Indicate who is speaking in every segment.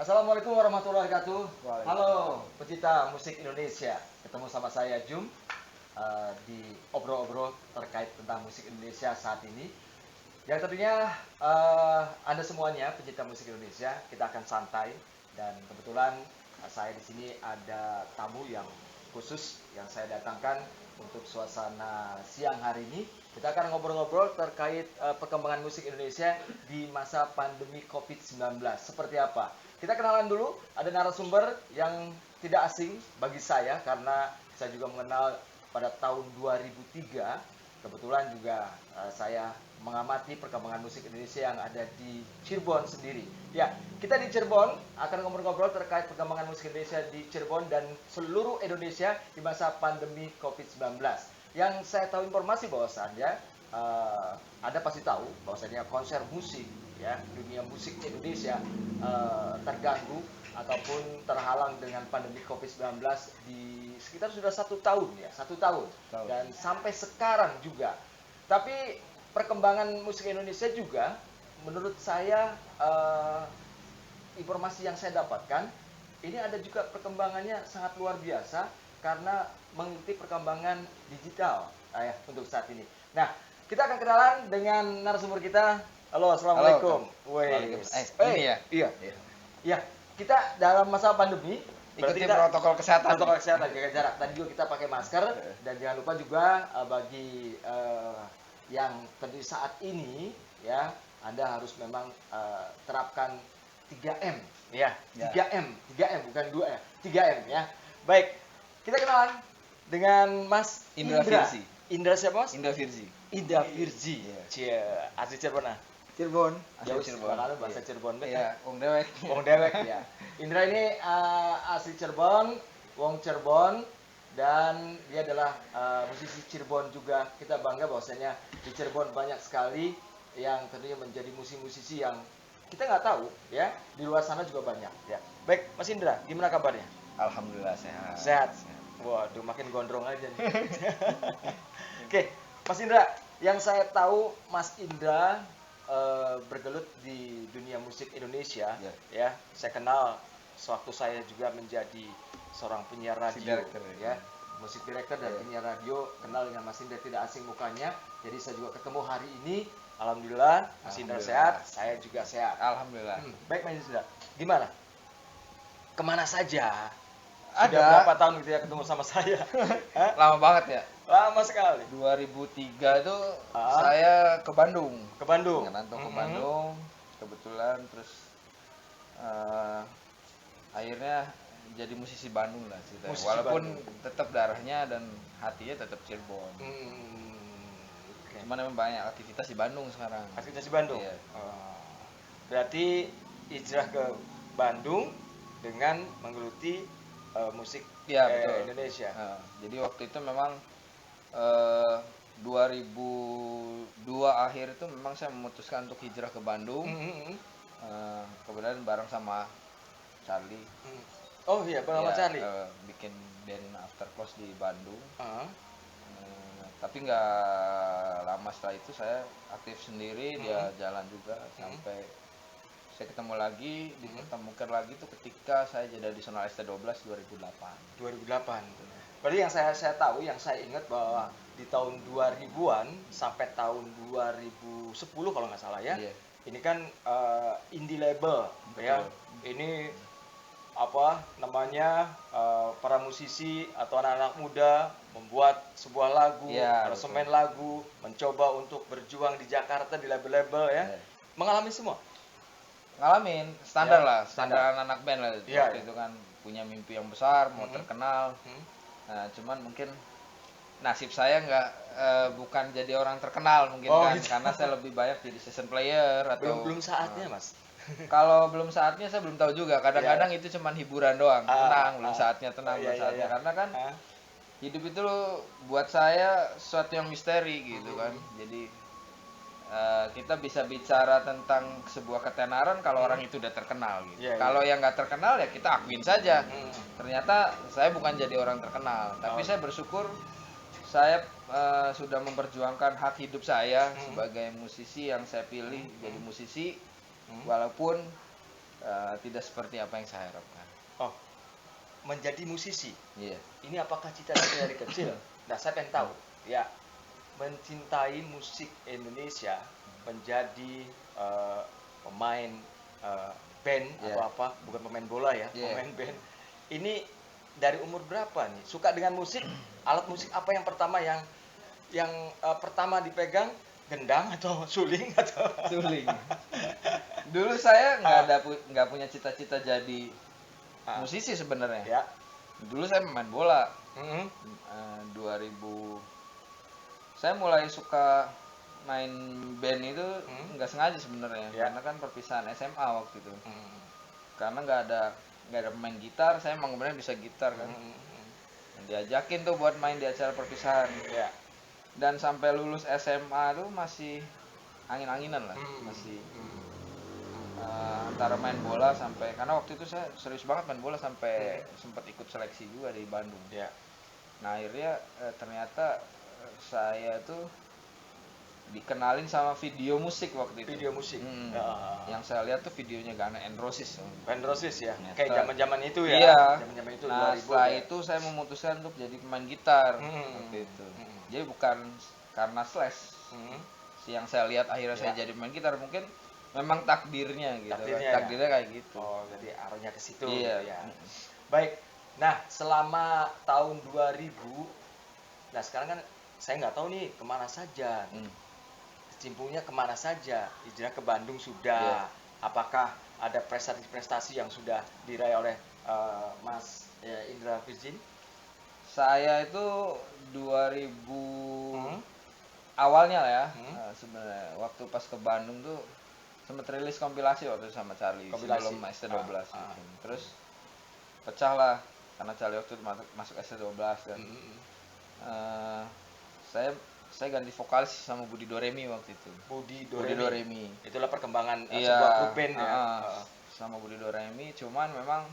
Speaker 1: Assalamualaikum warahmatullahi wabarakatuh. Halo,
Speaker 2: Waalaikumsalam.
Speaker 1: pecinta musik Indonesia. Ketemu sama saya Jum di obrol-obrol terkait tentang musik Indonesia saat ini. Yang tentunya Anda semuanya pecinta musik Indonesia, kita akan santai dan kebetulan saya di sini ada tamu yang khusus yang saya datangkan untuk suasana siang hari ini. Kita akan ngobrol-ngobrol terkait perkembangan musik Indonesia di masa pandemi COVID-19. Seperti apa? Kita kenalan dulu, ada narasumber yang tidak asing bagi saya karena saya juga mengenal pada tahun 2003. Kebetulan juga saya mengamati perkembangan musik Indonesia yang ada di Cirebon sendiri. Ya, kita di Cirebon akan ngobrol-ngobrol terkait perkembangan musik Indonesia di Cirebon dan seluruh Indonesia di masa pandemi COVID-19. Yang saya tahu informasi bahwasannya Anda pasti tahu bahwasannya konser musik ya dunia musik Indonesia terganggu ataupun terhalang dengan pandemi COVID-19 di sekitar sudah 1 tahun ya, 1 tahun. Dan sampai sekarang juga. Tapi perkembangan musik Indonesia juga menurut saya informasi yang saya dapatkan ini ada juga perkembangannya sangat luar biasa karena mengikuti perkembangan digital untuk saat ini. Nah, kita akan kenalan dengan narasumber kita. Halo, assalamualaikum.
Speaker 2: Ini ya?
Speaker 1: Iya. Ya, kita dalam masa pandemi
Speaker 2: Ikuti protokol kesehatan.
Speaker 1: Protokol kesehatan, jaga jarak. Tadi juga kita pakai masker dan jangan lupa juga bagi yang tentu saat ini ya Anda harus memang terapkan 3M ya. 3M bukan 2 ya. 3M ya. Baik. Kita kenalan dengan Mas
Speaker 2: Indra Firzi.
Speaker 1: Indra siapa, Mas?
Speaker 2: Indra Firzi.
Speaker 1: Indra Firzi. Cie, asli Cirebon ah.
Speaker 2: Cirebon.
Speaker 1: Jauh Cirebon. Kalau bahasa Cirebon
Speaker 2: Iya, Wong Dewek.
Speaker 1: Wong Dewek ya. Indra ini asli Cirebon, Wong Cirebon, dan dia adalah musisi Cirebon juga. Kita bangga bahwasanya di Cirebon banyak sekali yang tentunya menjadi musisi-musisi yang kita nggak tahu ya, di luar sana juga banyak ya. Baik, Mas Indra, gimana kabarnya?
Speaker 2: Alhamdulillah sehat.
Speaker 1: Sehat. Waduh, makin gondrong aja nih. Oke, Mas Indra, yang saya tahu Mas Indra bergelut di dunia musik Indonesia, ya. Saya kenal sewaktu saya juga menjadi seorang penyiar radio, ya, musik director dan penyiar radio, kenal dengan Mas Indra, tidak asing mukanya. Jadi saya juga ketemu hari ini. Alhamdulillah, Mas Indra sehat, saya juga sehat.
Speaker 2: Alhamdulillah.
Speaker 1: Baik, Mas Indra, gimana? Kemana saja?
Speaker 2: Ada
Speaker 1: Sudah berapa tahun gitu ya ketemu sama saya?
Speaker 2: Lama banget ya.
Speaker 1: Lama sekali.
Speaker 2: 2003 itu saya ke Bandung.
Speaker 1: Ke Bandung.
Speaker 2: Ngerantau ke Bandung. Kebetulan terus akhirnya jadi musisi Bandung lah ceritanya. Walaupun tetap darahnya dan hatinya tetap Cirebon. Cuman memang banyak aktivitas di Bandung sekarang.
Speaker 1: Aktivitas di Bandung.
Speaker 2: Iya.
Speaker 1: Berarti hijrah ke Bandung dengan menggeluti musik
Speaker 2: betul.
Speaker 1: Indonesia.
Speaker 2: Jadi waktu itu memang 2002 akhir itu memang saya memutuskan untuk hijrah ke Bandung. Kemudian bareng sama Charlie.
Speaker 1: Oh iya, bareng sama Charlie.
Speaker 2: Bikin band After Close di Bandung. Tapi nggak lama setelah itu saya aktif sendiri, dia jalan juga sampai saya ketemu lagi, dipertemukan lagi tuh ketika saya jadi Additional ST12 2008.
Speaker 1: 2008. Berarti yang saya tahu, yang saya ingat bahwa di tahun 2000-an sampai tahun 2010 kalau nggak salah ya.
Speaker 2: Iya.
Speaker 1: Ini kan indie label.
Speaker 2: Betul.
Speaker 1: Ya. Ini apa namanya para musisi atau anak-anak muda membuat sebuah lagu, aransemen lagu, mencoba untuk berjuang di Jakarta di label-label ya. Mengalami semua.
Speaker 2: Ngalamin standar lah, standar anak-anak band lah. Waktu itu kan punya mimpi yang besar, mau terkenal. Nah, cuman mungkin nasib saya bukan jadi orang terkenal mungkin gitu. Karena saya lebih banyak jadi season player atau
Speaker 1: belum saatnya, Mas.
Speaker 2: Kalau belum saatnya saya belum tahu juga. Kadang-kadang itu cuman hiburan doang. Tenang, belum saatnya, tenang, belum saatnya. Karena kan hidup itu buat saya sesuatu yang misteri gitu kan. Jadi kita bisa bicara tentang sebuah ketenaran kalau orang itu udah terkenal gitu. Kalau yang nggak terkenal ya kita akuin saja. Ternyata saya bukan jadi orang terkenal, tapi saya bersyukur saya sudah memperjuangkan hak hidup saya sebagai musisi yang saya pilih jadi musisi, walaupun tidak seperti apa yang saya harapkan.
Speaker 1: Oh, menjadi musisi.
Speaker 2: Iya.
Speaker 1: Ini apakah cita-cita dari kecil? Nah, saya pengen tahu. Ya, mencintai musik Indonesia, menjadi pemain band atau apa, bukan pemain bola ya, pemain band. Ini dari umur berapa nih? Suka dengan musik? Alat musik apa yang pertama yang pertama dipegang? Gendang atau suling atau
Speaker 2: suling? Dulu saya nggak punya cita-cita jadi musisi sebenarnya.
Speaker 1: Ya.
Speaker 2: Dulu saya main bola. 2000 saya mulai suka main band itu nggak sengaja sebenarnya, karena kan perpisahan SMA waktu itu. Karena nggak ada pemain gitar, saya emang benar bisa gitar kan. Diajakin tuh buat main di acara perpisahan. Dan sampai lulus SMA tuh masih angin-anginan lah, masih antara main bola sampai, karena waktu itu saya serius banget main bola sampai sempat ikut seleksi juga di Bandung. Nah akhirnya ternyata saya tuh dikenalin sama video musik waktu itu.
Speaker 1: Video musik.
Speaker 2: Yang saya lihat tuh videonya Guns N' Roses.
Speaker 1: Guns N' Roses ya. Kayak zaman-zaman itu ya.
Speaker 2: Iya.
Speaker 1: Zaman-zaman itu.
Speaker 2: Nah, setelah itu saya memutuskan untuk jadi pemain gitar waktu itu. Jadi bukan karena Slash. Yang saya lihat akhirnya saya jadi pemain gitar, mungkin memang takdirnya gitu. Takdirnya kayak gitu.
Speaker 1: Oh, jadi arahnya ke situ.
Speaker 2: Iya.
Speaker 1: Ya. Baik. Nah, selama tahun 2000, nah sekarang kan saya nggak tahu nih kemana saja. Kecimpungnya kemana saja? Hijrah ke Bandung sudah. Apakah ada prestasi-prestasi yang sudah diraih oleh Mas Indra Virgin?
Speaker 2: Saya itu 2000 awalnya lah ya. Sebenarnya waktu pas ke Bandung tuh sempat rilis kompilasi waktu itu sama Charlie sebelum ST12 gitu. Terus pecah lah karena Charlie waktu itu masuk ST12 kan. Saya ganti vokalis sama Budi Doremi waktu itu.
Speaker 1: Budi Doremi. Itulah perkembangan
Speaker 2: sebuah
Speaker 1: grup band ya.
Speaker 2: Sama Budi Doremi, cuman memang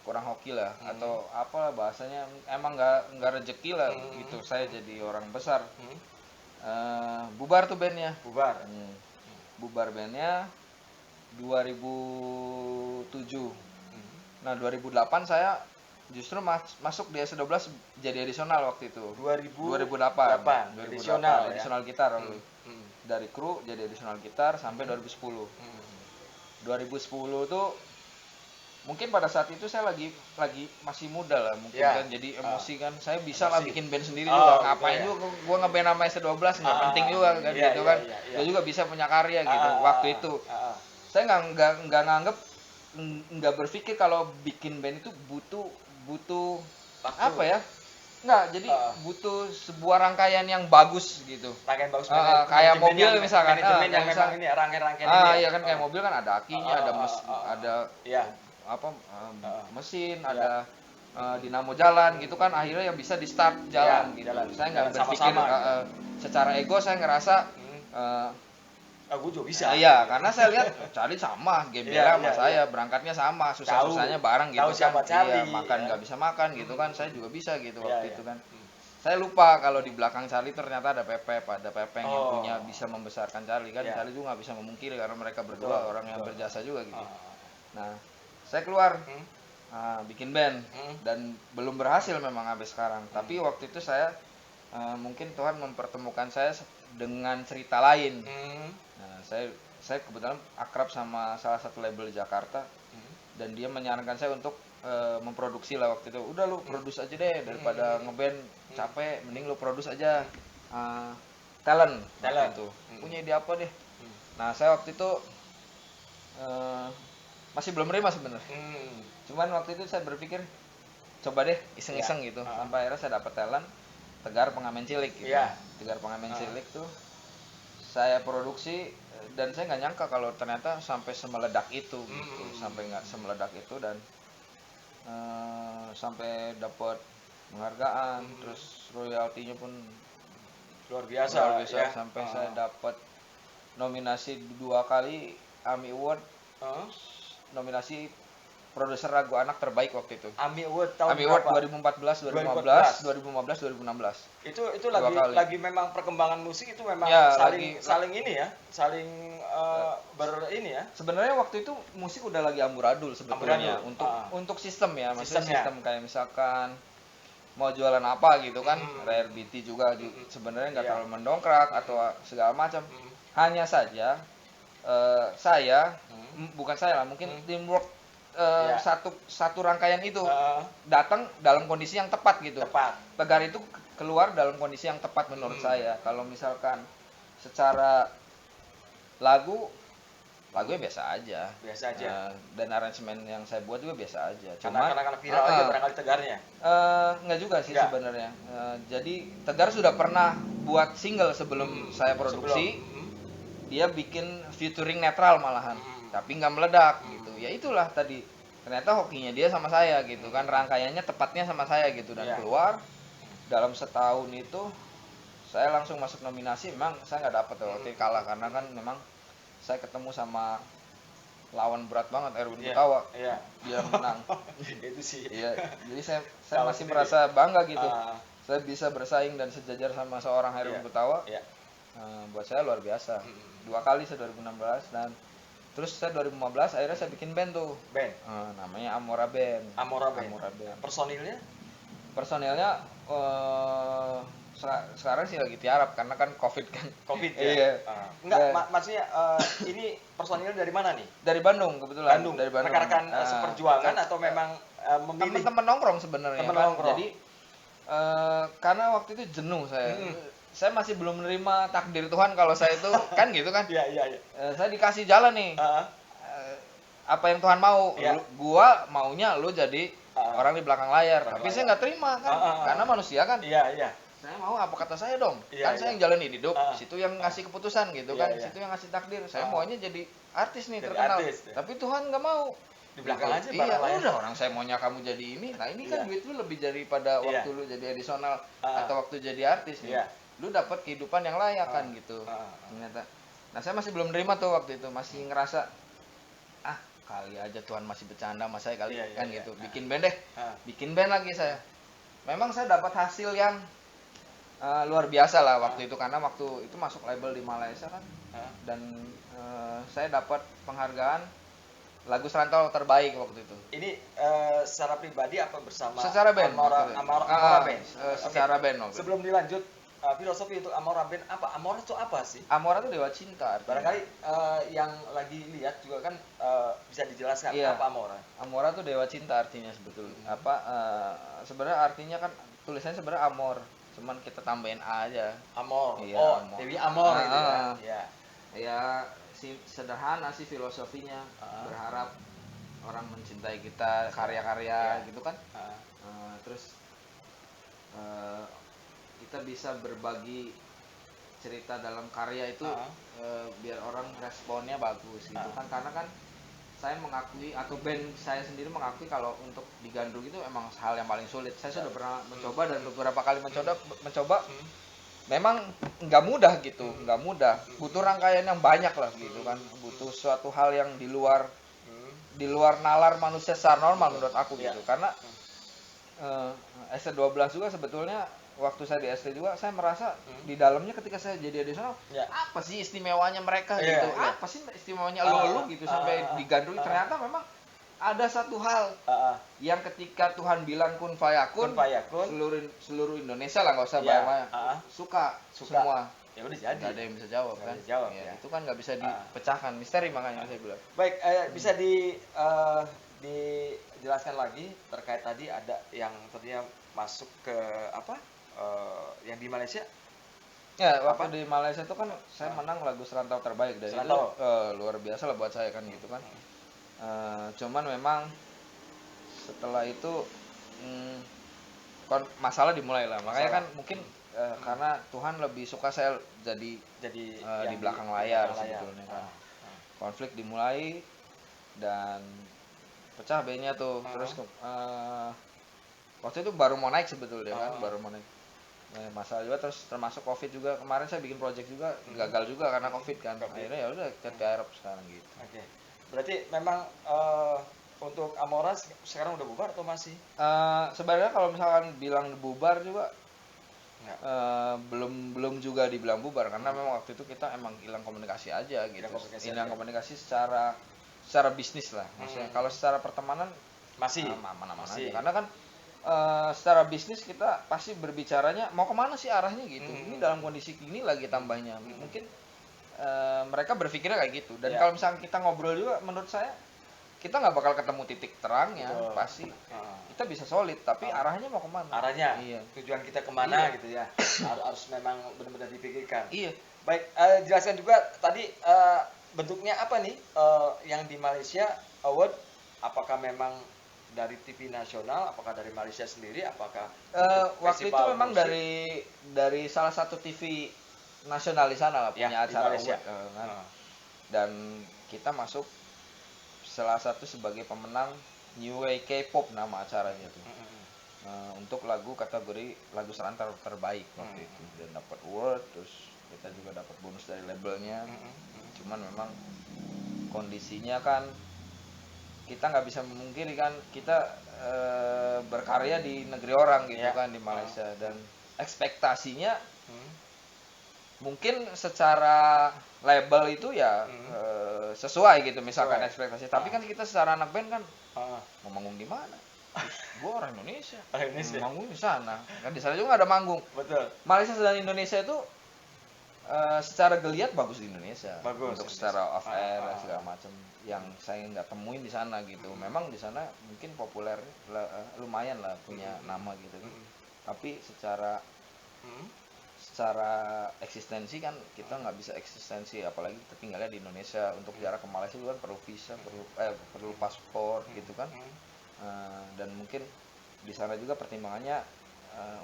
Speaker 2: kurang hoki lah, atau apalah bahasanya, emang nggak rezeki lah gitu. Saya jadi orang besar. Bubar tuh bandnya. Bubar bandnya 2007. Nah 2008 saya justru masuk di S12 jadi adisional waktu itu. 2008 adisional gitar. Dari kru jadi adisional gitar sampai 2010. 2010 tuh mungkin pada saat itu saya lagi masih muda lah mungkin kan, jadi emosi kan, saya bisa lah bikin band sendiri juga, ngapain juga gua ngeband sama S12, nggak penting juga kan gitu kan. Gua juga bisa punya karya gitu waktu itu. Saya nggak nganggep, nggak berpikir kalau bikin band itu butuh apa ya, nggak, jadi butuh sebuah rangkaian yang bagus gitu.
Speaker 1: Rangkaian bagus.
Speaker 2: Kayak mobil misalkan.
Speaker 1: Manajemen yang memang ini rangkaian-rangkaian ini.
Speaker 2: Iya kan, kayak mobil kan ada akinya, ada mesin, ada dinamo jalan gitu kan, akhirnya yang bisa di start jalan gitu. Saya nggak berpikir secara ego, saya ngerasa
Speaker 1: gue juga bisa.
Speaker 2: Iya, karena saya lihat Charlie sama, gembira sama saya, berangkatnya sama, susah-susahnya bareng gitu kan. Iya, makan nggak bisa makan gitu kan, saya juga bisa gitu waktu itu kan. Saya lupa kalau di belakang Charlie ternyata ada Pepeng yang punya bisa membesarkan Charlie kan. Charlie juga nggak bisa memungkiri karena mereka berdua orang yang berjasa juga gitu. Nah, saya keluar bikin band dan belum berhasil memang sampai sekarang. Tapi waktu itu saya mungkin Tuhan mempertemukan saya dengan cerita lain. Nah, saya kebetulan akrab sama salah satu label di Jakarta, dan dia menyarankan saya untuk memproduksi lah waktu itu. Udah lu produce aja deh, daripada ngeband capek, mending lu produce aja. Talent itu. Punya ide apa deh? Nah, saya waktu itu masih belum terima sebenarnya. Cuman waktu itu saya berpikir coba deh iseng-iseng gitu. Sampai akhirnya saya dapat talent Tegar Pengamen Cilik gitu. Tegar Pengamen Cilik tuh saya produksi, dan saya nggak nyangka kalau ternyata sampai semeledak itu gitu. Sampai nggak semeledak itu, dan sampai dapat penghargaan, terus royaltinya pun
Speaker 1: luar biasa ya.
Speaker 2: Sampai saya dapat nominasi 2 kali AMI Award, nominasi produser lagu anak terbaik waktu itu.
Speaker 1: AMI Award tahun
Speaker 2: AMI Award
Speaker 1: berapa?
Speaker 2: 2014, 2015.
Speaker 1: Itu lagi memang perkembangan musik itu memang
Speaker 2: ya,
Speaker 1: saling ini ya, saling ini ya.
Speaker 2: Sebenarnya waktu itu musik udah lagi amburadul sebetulnya untuk sistem ya, maksudnya sistem kayak misalkan mau jualan apa gitu kan, Rare BT juga sebenarnya nggak terlalu mendongkrak atau segala macam. Hanya saja bukan saya lah, mungkin teamwork satu rangkaian itu datang dalam kondisi yang tepat gitu. Tegar itu keluar dalam kondisi yang tepat menurut saya. Kalau misalkan secara lagunya biasa aja. Dan aransemen yang saya buat juga biasa aja.
Speaker 1: Cuma karena viral aja barangkali Tegarnya.
Speaker 2: Enggak juga sih sebenarnya. Jadi Tegar sudah pernah buat single sebelum saya produksi. Dia bikin featuring netral malahan, tapi nggak meledak gitu. Ya itulah tadi, ternyata hokinya dia sama saya gitu kan, rangkaiannya tepatnya sama saya gitu, dan keluar dalam setahun itu saya langsung masuk nominasi. Memang saya nggak dapet waktu itu, kalah karena kan memang saya ketemu sama lawan berat banget, Erwin Gutawa. Dia menang.
Speaker 1: Itu sih.
Speaker 2: Iya, jadi saya masih merasa bangga gitu. Saya bisa bersaing dan sejajar sama seorang Erwin Gutawa. Buat saya luar biasa. 2 kali saya 2016, dan terus saya 2015 akhirnya saya bikin band tuh. Namanya Amora Band. Personilnya sekarang sih lagi tiarap karena kan Covid kan.
Speaker 1: Iya. Enggak, maksudnya ini personilnya dari mana nih?
Speaker 2: Dari Bandung kebetulan.
Speaker 1: Dari Bandung. Rekan-rekan seperjuangan atau memang memilih?
Speaker 2: Teman-teman nongkrong sebenarnya kan. Jadi karena waktu itu jenuh saya. Saya masih belum menerima takdir Tuhan kalau saya itu kan gitu kan.
Speaker 1: Iya.
Speaker 2: Saya dikasih jalan nih. Apa yang Tuhan mau. Gua maunya lu jadi orang di belakang layar. Tapi saya nggak terima kan. Karena manusia kan.
Speaker 1: Iya.
Speaker 2: Saya mau apa kata saya dong. Kan saya yang jalanin hidup. Situ yang ngasih keputusan gitu kan. Situ yang ngasih takdir. Saya maunya jadi artis nih, terkenal. Tapi Tuhan nggak mau.
Speaker 1: Di belakang aja.
Speaker 2: Iya, udah orang saya maunya kamu jadi ini. Nah ini kan duit lu lebih daripada waktu lu jadi additional atau waktu jadi artis nih. Lu dapat kehidupan yang layak kan gitu. Ternyata. Nah, saya masih belum nerima tuh waktu itu, masih ngerasa kali aja Tuhan masih bercanda sama saya kali kan gitu. Bikin band deh. Bikin band lagi saya. Memang saya dapat hasil yang luar biasa lah waktu itu, karena waktu itu masuk label di Malaysia kan. Dan saya dapat penghargaan lagu serantau terbaik waktu itu.
Speaker 1: Ini secara pribadi apa bersama?
Speaker 2: Secara band.
Speaker 1: Amora Band.
Speaker 2: Secara band waktu.
Speaker 1: Sebelum dilanjut, filosofi untuk Amora Band apa? Amora itu apa sih?
Speaker 2: Amora itu dewa cinta.
Speaker 1: Barangkali yang lagi lihat juga kan bisa dijelaskan apa Amora?
Speaker 2: Amora itu dewa cinta artinya sebetulnya. Sebenarnya artinya kan tulisannya sebenarnya amor, cuman kita tambahin A aja.
Speaker 1: Amor.
Speaker 2: Amor.
Speaker 1: Dewi Amor gitu kan.
Speaker 2: Ya sederhana sih filosofinya. Berharap orang mencintai kita, karya-karya gitu kan. Terus kita bisa berbagi cerita dalam karya itu biar orang responnya bagus gitu kan, karena kan saya mengakui atau band saya sendiri mengakui kalau untuk di Gandrung itu emang hal yang paling sulit. Saya sudah pernah mencoba dan beberapa kali mencoba memang nggak mudah gitu, nggak mudah, butuh rangkaian yang banyak lah gitu kan, butuh suatu hal yang di luar nalar manusia secara normal menurut aku gitu. Karena ST12 juga sebetulnya waktu saya di ST juga saya merasa di dalamnya ketika saya jadi additional apa sih istimewanya mereka gitu, apa sih istimewanya lu gitu sampai digandrungi. Ternyata memang ada satu hal yang ketika Tuhan bilang kun fayakun, seluruh Indonesia lah, nggak usah banyak suka semua.
Speaker 1: Ya udah jadi.
Speaker 2: Nggak ada yang bisa jawab kan. Itu kan nggak bisa dipecahkan, misteri makanya saya bilang.
Speaker 1: Baik, bisa dijelaskan lagi terkait tadi ada yang tadinya masuk ke apa? Yang di Malaysia?
Speaker 2: Ya, waktu di Malaysia itu kan saya menang lagu serantau terbaik, dan itu luar biasa lah buat saya kan gitu kan. Cuman memang setelah itu masalah dimulai lah. Makanya kan mungkin karena Tuhan lebih suka saya jadi di belakang layar sebetulnya kan. Konflik dimulai dan pecah bandnya tuh. Terus waktu itu baru mau naik sebetulnya kan, baru mau naik. Masalah juga, terus termasuk Covid juga. Kemarin saya bikin project juga gagal juga karena Covid kan. Akhirnya ya udah ke Arab sekarang gitu.
Speaker 1: Oke. Berarti memang untuk Amora sekarang udah bubar atau masih?
Speaker 2: Sebenarnya kalau misalkan bilang bubar juga belum juga dibilang bubar, karena memang waktu itu kita emang hilang komunikasi aja gitu. Hilang komunikasi secara bisnis lah. Maksudnya kalau secara pertemanan
Speaker 1: masih
Speaker 2: aman-aman aja. Karena kan secara bisnis kita pasti berbicaranya mau kemana sih arahnya gitu. Ini dalam kondisi gini lagi tambahnya. Mungkin mereka berpikirnya kayak gitu. Dan kalau misalnya kita ngobrol juga, menurut saya kita nggak bakal ketemu titik terangnya. Pasti kita bisa solid, tapi arahnya mau kemana?
Speaker 1: Arahnya, tujuan kita kemana gitu ya. Harus memang benar-benar dipikirkan.
Speaker 2: Iya.
Speaker 1: Baik, jelaskan juga tadi bentuknya apa nih yang di Malaysia Award? Apakah memang dari TV nasional, apakah dari Malaysia sendiri, apakah
Speaker 2: waktu itu memang musik? dari salah satu TV nasional di sana lah, punya acara award kan. Dan kita masuk salah satu sebagai pemenang New Wave K-pop nama acaranya itu. Untuk kategori lagu serantar terbaik waktu itu, dan dapat award. Terus kita juga dapat bonus dari labelnya. Cuman memang kondisinya kan kita nggak bisa memungkiri kan, kita berkarya di negeri orang gitu kan, di Malaysia. Dan ekspektasinya mungkin secara label itu ya sesuai gitu misalkan ekspektasi. Tapi kan kita secara anak band kan mau manggung di mana? Gua orang Indonesia. Manggung di sana. Kan di sana juga nggak ada manggung.
Speaker 1: Betul.
Speaker 2: Malaysia dan Indonesia itu secara geliat bagus di Indonesia.
Speaker 1: Bagus.
Speaker 2: Untuk secara off air segala macam yang saya nggak temuin di sana gitu. Memang di sana mungkin populer lumayan lah, punya nama gitu kan. Tapi secara eksistensi kan kita nggak bisa eksistensi, apalagi kita tinggalnya di Indonesia. Untuk jarak ke Malaysia juga kan perlu visa, perlu paspor gitu kan. Dan mungkin di sana juga pertimbangannya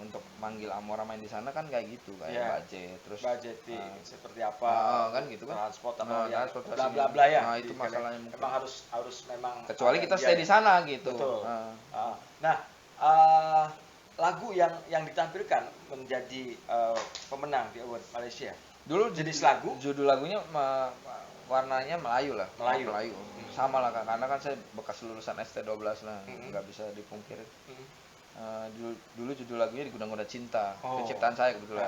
Speaker 2: untuk manggil Amora main di sana kan kayak gitu, kayak budget, terus
Speaker 1: budgeting seperti apa
Speaker 2: kan gitu kan,
Speaker 1: transport apa
Speaker 2: transportasi
Speaker 1: bla bla ya.
Speaker 2: Nah, itu masalahnya mungkin.
Speaker 1: Memang harus memang
Speaker 2: kecuali kita stay di sana gitu.
Speaker 1: Betul. Nah, lagu yang ditampilkan menjadi pemenang di Award Malaysia.
Speaker 2: Dulu
Speaker 1: jenis lagu,
Speaker 2: judul lagunya warnanya Melayu lah.
Speaker 1: Melayu.
Speaker 2: Sama lah, karena kan saya bekas lulusan ST12 lah, nggak bisa dipungkiri. Dulu judul lagunya Di Guna-Guna Cinta, itu ciptaan saya kebetulan.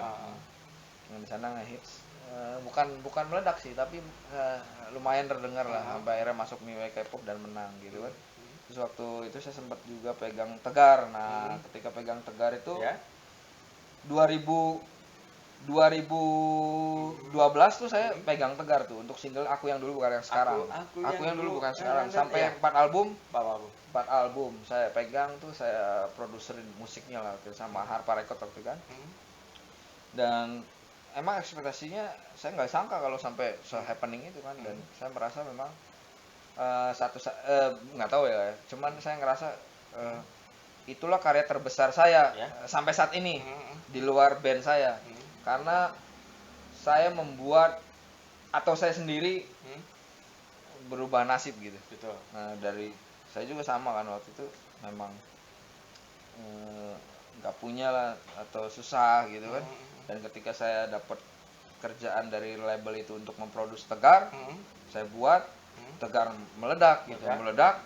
Speaker 2: Yang di sana ngehits, bukan meledak sih, tapi lumayan terdengar lah, sampai akhirnya masuk New Wave K-pop dan menang gitu kan. Terus waktu itu saya sempat juga pegang Tegar. Nah, ketika pegang Tegar itu 2012 tuh saya pegang Tegar tuh untuk single Aku Yang Dulu Bukan Yang Sekarang. Aku yang dulu bukan sekarang. Sampai 4 album saya pegang tuh, saya produserin musiknya lah sama Harpa Record waktu kan. Dan emang ekspektasinya saya nggak sangka kalau sampai se-happening itu kan. Dan saya merasa memang nggak tahu ya, cuman saya ngerasa itulah karya terbesar saya sampai saat ini di luar band saya. Karena saya membuat, atau saya sendiri berubah nasib gitu.
Speaker 1: Betul.
Speaker 2: Nah, dari saya juga sama kan, waktu itu memang nggak punya lah atau susah gitu kan. Dan ketika saya dapat kerjaan dari label itu untuk memproduksi Tegar, saya buat Tegar meledak gitu,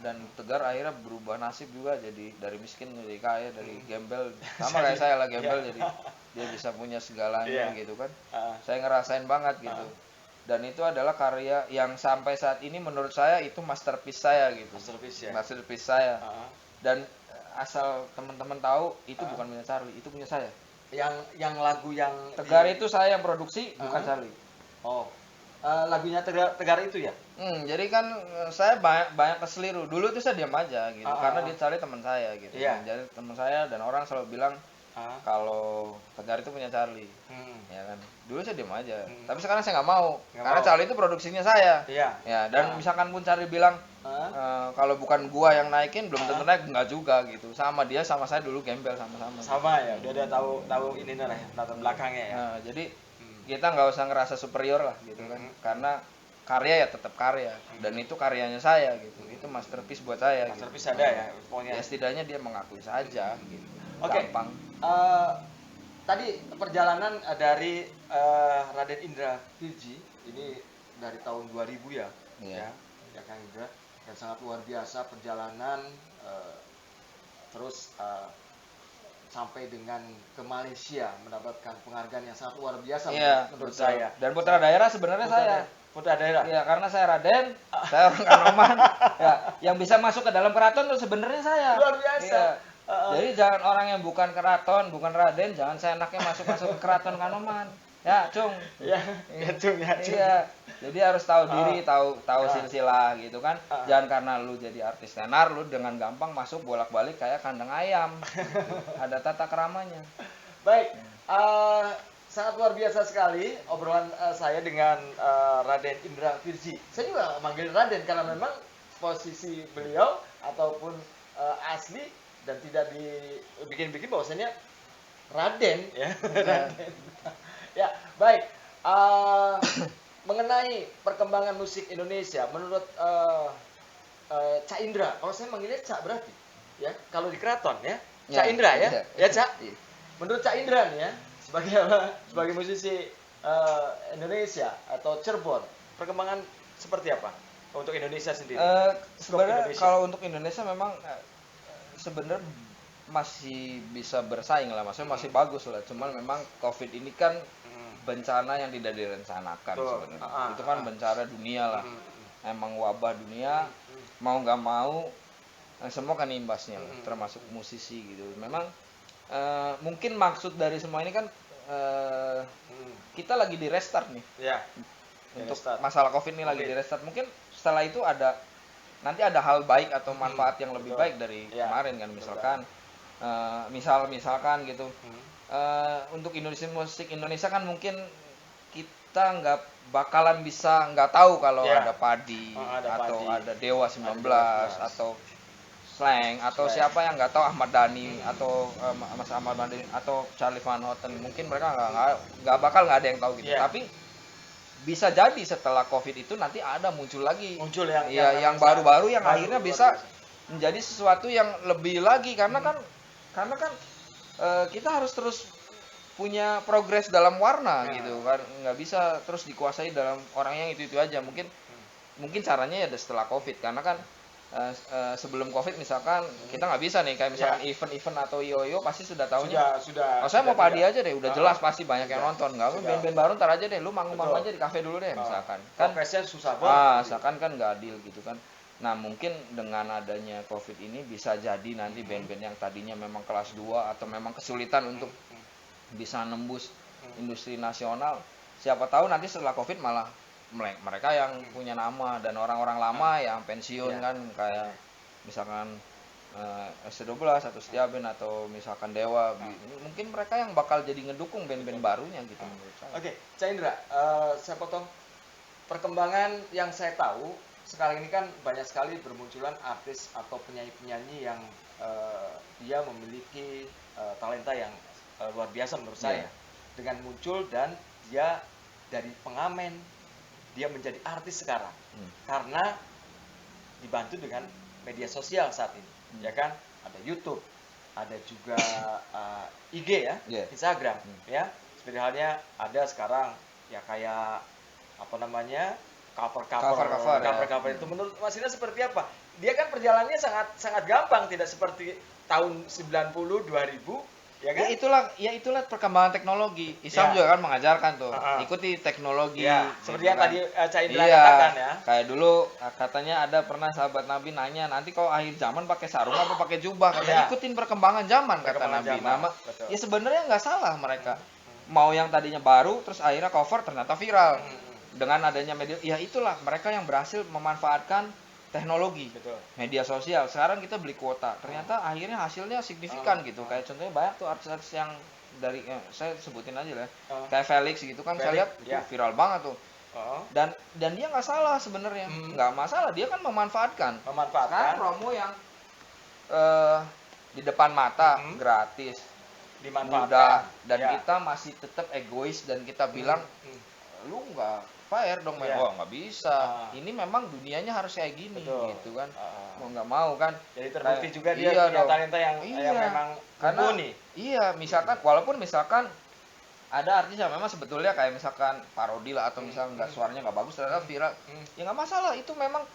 Speaker 2: dan Tegar akhirnya berubah nasib juga, jadi dari miskin jadi kaya, dari gembel sama kayak saya lah, gembel jadi dia bisa punya segalanya gitu kan. Saya ngerasain banget gitu. Dan itu adalah karya yang sampai saat ini menurut saya itu masterpiece saya gitu. Masterpiece saya. Dan asal teman-teman tahu, itu bukan punya Charlie, itu punya saya.
Speaker 1: Yang lagu yang
Speaker 2: Tegar itu saya yang produksi, bukan Charlie.
Speaker 1: Lagunya Tegar itu ya?
Speaker 2: Jadi kan saya banyak keseliru. Dulu tuh saya diam aja gitu, karena dia Charlie teman saya gitu. Jadi teman saya, dan orang selalu bilang kalau Tegar itu punya Charlie, ya kan. Dulu saya diam aja, tapi sekarang saya nggak mau, karena Charlie itu produksinya saya. Ya, dan misalkan pun Charlie bilang kalau bukan gua yang naikin, belum tentu naik, enggak juga gitu. Sama dia, sama saya dulu gembel sama-sama.
Speaker 1: Sama ya, udah tahu ini lah ya, latar belakangnya ya.
Speaker 2: Nah, jadi kita nggak usah ngerasa superior lah gitu kan, karena karya ya tetap karya, dan itu karyanya saya gitu. Itu masterpiece buat saya.
Speaker 1: Masterpiece gitu. Ada ya pokoknya.
Speaker 2: Ya setidaknya dia mengakui saja gitu.
Speaker 1: Oke.
Speaker 2: Gampang.
Speaker 1: Tadi perjalanan dari Raden Indra Virji ini dari tahun 2000 ya. Ya Kang Indra. dan sangat luar biasa perjalanan terus sampai dengan ke Malaysia mendapatkan penghargaan yang sangat luar biasa menurut saya.
Speaker 2: Dan putra daerah sebenarnya
Speaker 1: putra daerah.
Speaker 2: Iya, karena saya Raden, saya orang Kanoman. Ya, yang bisa masuk ke dalam keraton tuh sebenarnya saya.
Speaker 1: Luar biasa.
Speaker 2: Iya. Jadi jangan orang yang bukan keraton, bukan Raden, jangan seenaknya masuk ke keraton Kanoman. Ya, Cung.
Speaker 1: Ya, Cung.
Speaker 2: Iya. Jadi harus tahu diri, tahu silsilah gitu kan. Jangan karena lu jadi artis tenar, lu dengan gampang masuk bolak-balik kayak kandang ayam. Gitu. Ada tata keramanya.
Speaker 1: Baik. Sangat luar biasa sekali obrolan saya dengan Raden Indra Firzi. Saya juga manggil Raden karena memang posisi beliau ataupun asli dan tidak dibikin-bikin bahwasanya Raden ya. Raden. Ya, baik. Mengenai perkembangan musik Indonesia, menurut Cak Indra, kalau saya manggilnya Cak berarti, ya, kalau di keraton ya, Cak Indra ya, ya Cak. Menurut Cak Indra nih ya, sebagai musisi Indonesia atau Cirebon, perkembangan seperti apa untuk Indonesia sendiri?
Speaker 2: Sebenarnya kalau untuk Indonesia memang sebenarnya masih bisa bersaing lah, maksudnya masih bagus lah. Cuman memang COVID ini kan bencana yang tidak direncanakan sebenarnya. Itu kan bencana dunia lah. Emang wabah dunia, mau nggak mau semua kan imbasnya lah, termasuk musisi gitu. Memang mungkin maksud dari semua ini kan kita lagi di restart nih.
Speaker 1: Ya.
Speaker 2: Untuk masalah COVID ini lagi di restart. Mungkin setelah itu nanti ada hal baik atau manfaat yang lebih baik dari kemarin kan, misalkan misalkan gitu. Untuk musik Indonesia kan mungkin kita nggak bakalan bisa nggak tahu kalau ada Padi atau ada Dewa 19 atau Slang atau siapa yang nggak tahu, Ahmad Dhani atau Mas Ahmad Dhani atau Charlie Van Houten, mungkin mereka nggak bakal nggak ada yang tahu gitu. Tapi bisa jadi setelah COVID itu nanti ada muncul yang baru-baru yang akhirnya bisa menjadi sesuatu yang lebih lagi karena kan kita harus terus punya progres dalam warna gitu kan, nggak bisa terus dikuasai dalam orang yang itu aja. Mungkin caranya ya setelah COVID, karena kan sebelum COVID misalkan kita nggak bisa nih kayak misalkan event atau yo pasti sudah tahunya saya mau Padi aja deh, udah jelas pasti banyak yang nonton. Nggak, band-band baru ntar aja deh, lu manggung aja di kafe dulu deh misalkan. Kan
Speaker 1: progresnya susah banget.
Speaker 2: Misalkan kan nggak adil gitu kan. Nah mungkin dengan adanya COVID ini bisa jadi nanti band-band yang tadinya memang kelas 2 atau memang kesulitan untuk bisa nembus industri nasional, siapa tahu nanti setelah COVID malah mereka yang punya nama, dan orang-orang lama yang pensiun kan kayak misalkan SC12 atau Setiaben atau misalkan Dewa, mungkin mereka yang bakal jadi ngedukung band-band barunya gitu menurut saya.
Speaker 1: Oke, Cak Indra, saya potong. Perkembangan yang saya tahu sekarang ini kan banyak sekali bermunculan artis atau penyanyi-penyanyi yang dia memiliki talenta yang luar biasa menurut saya. Dengan muncul dan dia dari pengamen dia menjadi artis sekarang karena dibantu dengan media sosial saat ini, ya kan? Ada YouTube, ada juga IG ya, Instagram, ya. Seperti halnya ada sekarang ya kayak apa namanya cover itu. Menurut Mas Ina seperti apa? Dia kan perjalanannya sangat gampang, tidak seperti tahun 90 2000. Ya kan?
Speaker 2: Itulah perkembangan teknologi. Islam juga kan mengajarkan tuh, ikuti teknologi.
Speaker 1: Seperti yang tadi Cak Indra katakan ya.
Speaker 2: Kayak dulu katanya ada pernah sahabat Nabi nanya, nanti kalau akhir zaman pakai sarung apa pakai jubah? Katanya ikutin perkembangan zaman kata Nabi. Ya sebenarnya nggak salah mereka. Mau yang tadinya baru terus akhirnya cover ternyata viral. Dengan adanya media, ya itulah mereka yang berhasil memanfaatkan teknologi, media sosial. Sekarang kita beli kuota, ternyata akhirnya hasilnya signifikan gitu. Kayak contohnya banyak tuh artis-artis yang dari saya sebutin aja lah, kayak Felix gitu kan, saya lihat viral banget tuh. Dan dia nggak salah sebenarnya, nggak masalah, dia kan memanfaatkan. Sekarang promo yang di depan mata gratis, mudah, dan kita masih tetap egois dan kita bilang lu nggak fair dong, nggak bisa. Ini memang dunianya harus kayak gini. Gitu kan. Mau nggak mau kan.
Speaker 1: Jadi terbukti juga dia punya talenta yang memang mumpuni.
Speaker 2: Iya, walaupun misalkan ada artis yang memang sebetulnya kayak misalkan parodi lah atau misalkan suaranya nggak bagus ternyata viral. Ya nggak masalah, itu memang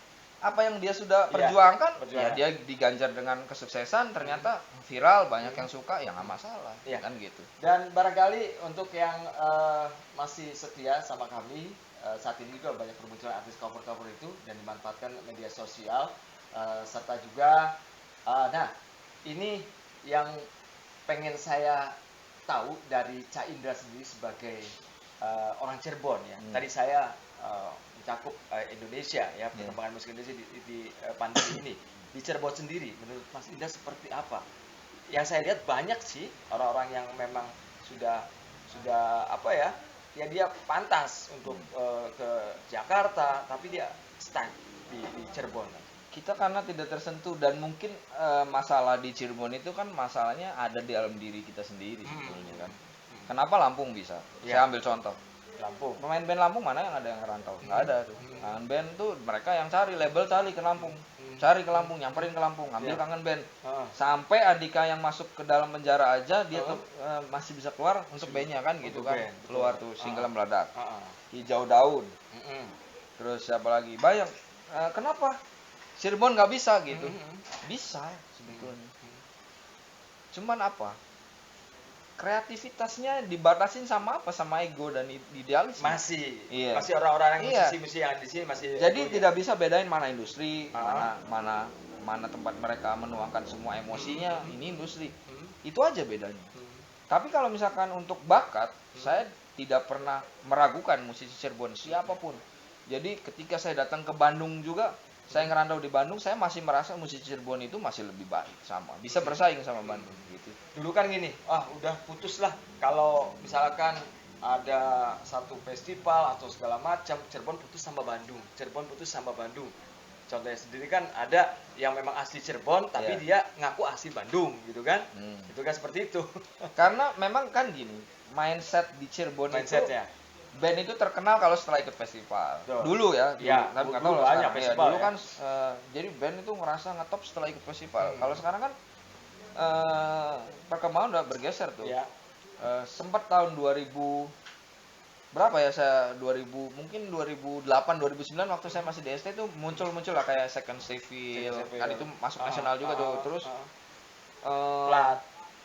Speaker 2: apa yang dia sudah perjuangkan, ya dia diganjar dengan kesuksesan, ternyata viral, banyak yang suka, ya nggak masalah, kan gitu.
Speaker 1: Dan barangkali untuk yang masih setia sama kami, saat ini juga banyak permunculan artis cover-cover itu dan dimanfaatkan media sosial, serta juga, nah ini yang pengen saya tahu dari Cak Indra sendiri sebagai orang Cirebon ya. Tadi saya mencakup Indonesia ya, perkembangan musik Indonesia di pandemi ini. Di Cirebon sendiri, menurut Mas Indra seperti apa? Yang saya lihat banyak sih orang-orang yang memang sudah apa ya dia pantas untuk ke Jakarta, tapi dia stuck di Cirebon.
Speaker 2: Kita karena tidak tersentuh, dan mungkin masalah di Cirebon itu kan masalahnya ada di dalam diri kita sendiri sebetulnya kan. Kenapa Lampung bisa? Saya ambil contoh.
Speaker 1: Lampung.
Speaker 2: Pemain band Lampung mana yang ada yang ngerantau? Nggak ada tuh. Band tuh mereka yang cari label, cari ke Lampung. Cari ke Lampung, nyamperin ke Lampung, ngambil kangen band. Sampai Adika yang masuk ke dalam penjara aja dia tuh masih bisa keluar untuk bandnya kan gitu kan. Keluar tuh single meledak. Hijau Daun. Terus siapa lagi? Bayang. Kenapa Cirebon nggak bisa gitu? Bisa sebetulnya. Cuman apa? Kreativitasnya dibatasin sama apa? Sama ego dan idealis.
Speaker 1: Masih orang-orang yang musisi yang di sini masih.
Speaker 2: Jadi tidak bisa bedain mana industri, mana tempat mereka menuangkan semua emosinya. Ini industri. Itu aja bedanya. Tapi kalau misalkan untuk bakat, saya tidak pernah meragukan musisi Cirebon siapapun. Jadi ketika saya datang ke Bandung juga, saya ngerantau di Bandung, saya masih merasa musisi Cirebon itu masih lebih baik, sama bisa bersaing sama Bandung gitu.
Speaker 1: Dulu kan gini, udah putus lah kalau misalkan ada satu festival atau segala macam, Cirebon putus sama Bandung, Cirebon putus sama Bandung. Contohnya sendiri kan ada yang memang asli Cirebon tapi dia ngaku asli Bandung gitu kan. Itu kan seperti itu.
Speaker 2: Karena memang kan gini, mindset di Cirebon
Speaker 1: mindsetnya
Speaker 2: itu band itu terkenal kalau setelah ikut festival. Dulu ya,
Speaker 1: dulu banyak festival.
Speaker 2: Dulu kan jadi band itu ngerasa ngetop setelah ikut festival. Kalau sekarang kan perkembangan udah bergeser tuh. Sempat tahun 2000 berapa ya, saya 2000 mungkin 2008 2009 waktu saya masih di ST itu muncul lah kayak Second Seville kan, itu masuk nasional juga tuh. Terus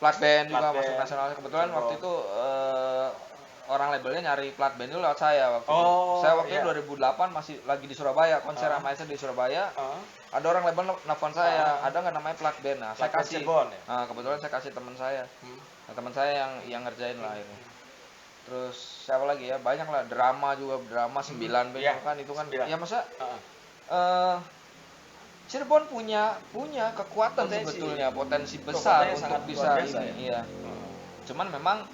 Speaker 2: Plat Band juga masuk nasional. Kebetulan waktu itu orang labelnya nyari Plat Band itu lewat saya waktu itu. Saya waktu itu 2008 masih lagi di Surabaya, konser sama di Surabaya. Ada orang label nelfon saya, ada nggak namanya Plat Band? Nah, saya kasih. Kebetulan saya kasih teman saya. Nah, teman saya yang ngerjain lah ini. Terus siapa lagi ya? Banyak lah, drama 9 band kan itu kan. Ya masa Cirebon punya kekuatan sebetulnya, potensi besar untuk bisa ini. Iya. Cuman memang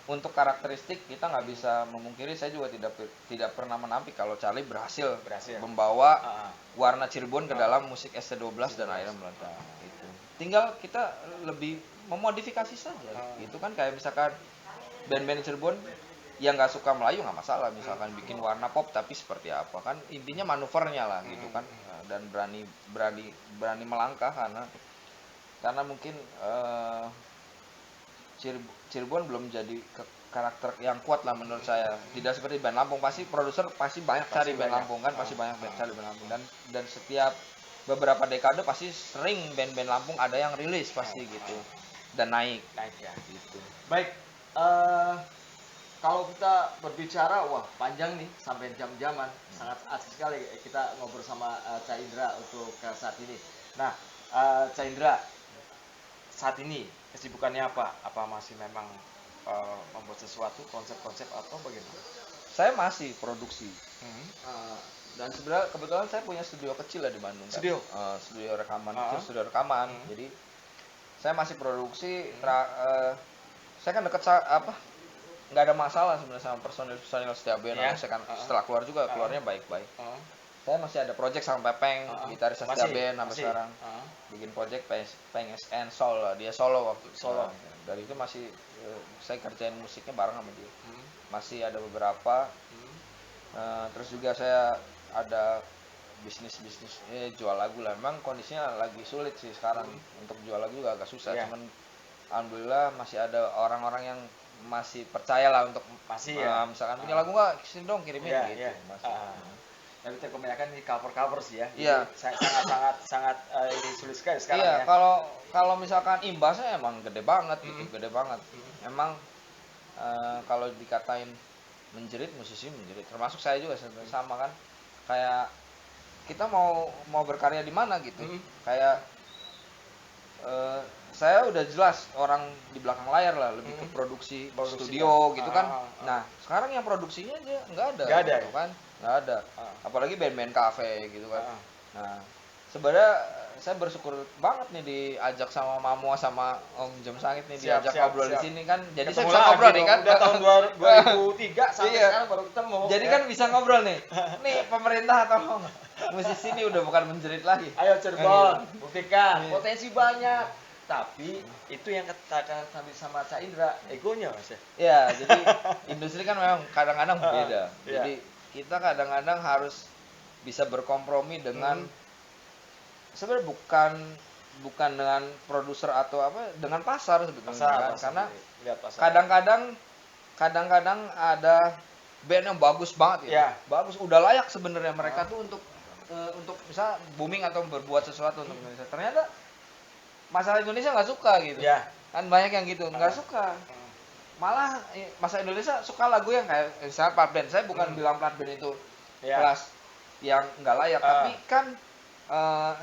Speaker 2: untuk karakteristik kita nggak bisa memungkiri, saya juga tidak pernah menampik kalau Charlie berhasil membawa warna Cirebon ke dalam musik ST12 dan akhirnya meledak gitu. Tinggal kita lebih memodifikasi saja gitu kan, kayak misalkan band-band Cirebon yang nggak suka Melayu nggak masalah, misalkan bikin warna pop tapi seperti apa kan, intinya manuvernya lah gitu kan, dan berani melangkah karena mungkin Cirebon belum jadi karakter yang kuat lah menurut saya. Tidak seperti band Lampung, pasti produser banyak cari band Lampung kan, pasti banyak cari band Lampung, dan setiap beberapa dekade pasti sering band-band Lampung ada yang rilis pasti gitu dan naik ya gitu.
Speaker 1: Baik, kalau kita berbicara panjang nih sampai jam-jaman, sangat asik sekali kita ngobrol sama Cak Indra untuk saat ini. Nah, Cak Indra saat ini kesibukannya apa? Apa masih memang membuat sesuatu, konsep-konsep atau bagaimana?
Speaker 2: Saya masih produksi. Dan sebenarnya kebetulan saya punya studio kecil lah di Bandung.
Speaker 1: Studio?
Speaker 2: Kan? Studio rekaman, studio rekaman. Jadi saya masih produksi. Saya kan dekat nggak ada masalah sebenarnya sama personil setiap band. Saya kan setelah keluar juga keluarnya baik-baik. Saya masih ada project sama Pepeng, gitaris setiap band sampai sekarang. Bikin project PNSN Soul, dia solo waktu solo. Dari itu masih saya kerjain musiknya bareng sama dia. Masih ada beberapa. Terus juga saya ada bisnis jual lagu lah. Memang kondisinya lagi sulit sih sekarang, untuk jual lagu juga agak susah. Cuman alhamdulillah masih ada orang-orang yang masih percaya lah untuk misalkan punya lagu nggak, sini dong kirimin gitu.
Speaker 1: berarti kebanyakan ini cover sih ya.
Speaker 2: Iya.
Speaker 1: Sangat ini sulit sekali sekarang
Speaker 2: iya,
Speaker 1: ya.
Speaker 2: kalau misalkan imbasnya emang gede banget gitu, gede banget. Emang kalau dikatain menjerit, musisi menjerit, termasuk saya juga sama kan. Kayak kita mau berkarya di mana gitu. Kayak saya udah jelas orang di belakang layar lah, lebih ke produksi studio gitu kan. Nah, sekarang yang produksinya aja nggak ada gitu kan. Nggak ada. Apalagi band-band cafe gitu kan. Nah, sebenarnya saya bersyukur banget nih diajak sama Mamo sama Om Jam Sangit nih, diajak ngobrol di sini kan. Jadi
Speaker 1: ketemu
Speaker 2: saya bisa ngobrol nih kan.
Speaker 1: Udah tahun 2003 sampai sekarang baru ketemu.
Speaker 2: Jadi kan bisa ngobrol nih. Nih pemerintah atau musisi ini udah bukan menjerit lagi.
Speaker 1: Ayo Cirebon, buktikan. Potensi banyak. Tapi itu yang katakan sama Cak Indra, egonya Mas ya.
Speaker 2: Ya, jadi industri kan memang kadang-kadang beda. Jadi kita kadang-kadang harus bisa berkompromi dengan sebenarnya bukan dengan produser atau apa, dengan pasar sebetulnya kan. Karena kadang-kadang ada band yang bagus banget ya. Bagus, udah layak sebenarnya mereka tuh untuk bisa booming atau berbuat sesuatu untuk Indonesia. Ternyata masalah Indonesia nggak suka gitu. Kan banyak yang gitu, nggak suka. Malah masalah Indonesia suka lagu yang kayak misalnya plat band. Saya bukan bilang plat band itu kelas yang nggak layak, tapi kan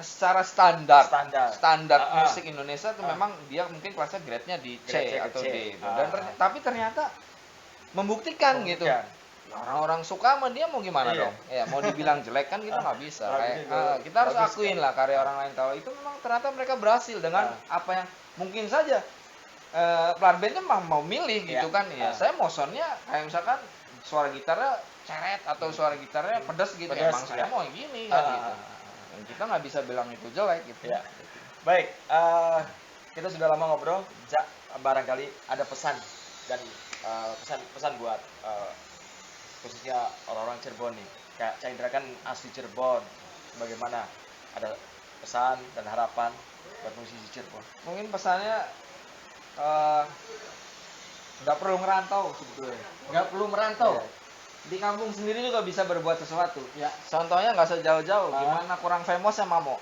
Speaker 2: secara standar musik Indonesia itu memang dia mungkin kelasnya grade-nya di C atau D. Dan tapi ternyata membuktikan gitu. Orang-orang suka sama dia mau gimana dong? Ya mau dibilang jelek kan kita nggak bisa. Kita harus akuin lah karya orang lain. Kalau itu memang ternyata mereka berhasil dengan apa yang mungkin saja plat band kan mau milih gitu kan. Ya saya mau soundnya kayak misalkan suara gitarnya ceret atau suara gitarnya pedas gitu. Emang saya mau gini kan gitu. Dan kita nggak bisa bilang itu jelek gitu.
Speaker 1: Baik, kita sudah lama ngobrol. Barangkali ada pesan dan pesan buat khususnya orang-orang Cirebon nih. Kayak Cak Indra kan asli Cirebon. Bagaimana? Ada pesan dan harapan buat musisi Cirebon?
Speaker 2: Mungkin pesannya nggak perlu ngerantau sebetulnya.
Speaker 1: Nggak perlu merantau.
Speaker 2: Di kampung sendiri juga bisa berbuat sesuatu. Contohnya nggak sejauh-jauh. Gimana kurang famous ya Mamo?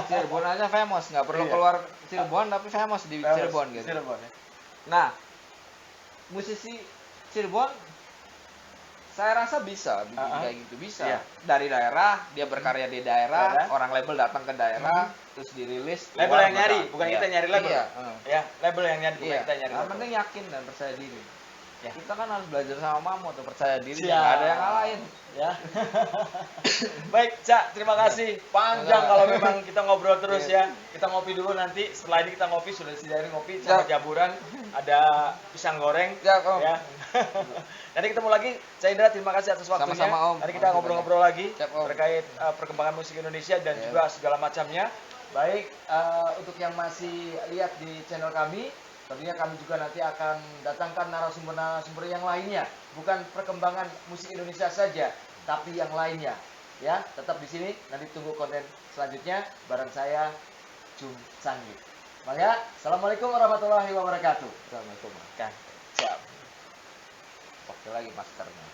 Speaker 2: Cirebon aja famous, nggak perlu keluar Cirebon tapi famous di Cirebon gitu. Nah, musisi Cirebon saya rasa bisa bikin kayak gitu, bisa. Dari daerah, dia berkarya di daerah, orang label datang ke daerah, terus dirilis.
Speaker 1: Label yang nyari, bukan kita nyari label. Label yang nyari, bukan kita nyari label.
Speaker 2: Yang penting yakin dan percaya diri. Kita kan harus belajar sama Mamo tuh, percaya diri, nggak ada yang ngalahin.
Speaker 1: Baik, Cak, terima kasih. Panjang kalau memang kita ngobrol terus ya. Kita ngopi dulu nanti. Setelah ini kita ngopi, sudah disediain ngopi sama jaburan, ada pisang goreng. Nanti ketemu lagi. Cak Indra, terima kasih atas waktunya.
Speaker 2: Sama-sama Om.
Speaker 1: Nanti kita ngobrol-ngobrol lagi terkait perkembangan musik Indonesia dan juga segala macamnya. Baik, untuk yang masih lihat di channel kami, tentunya kami juga nanti akan datangkan narasumber-narasumber yang lainnya. Bukan perkembangan musik Indonesia saja, tapi yang lainnya. Ya, tetap di sini. Nanti tunggu konten selanjutnya bareng saya, Jum Sangit. Maka, assalamualaikum warahmatullahi wabarakatuh.
Speaker 2: Assalamualaikum.
Speaker 1: Siap.
Speaker 2: Pakai lagi maskernya.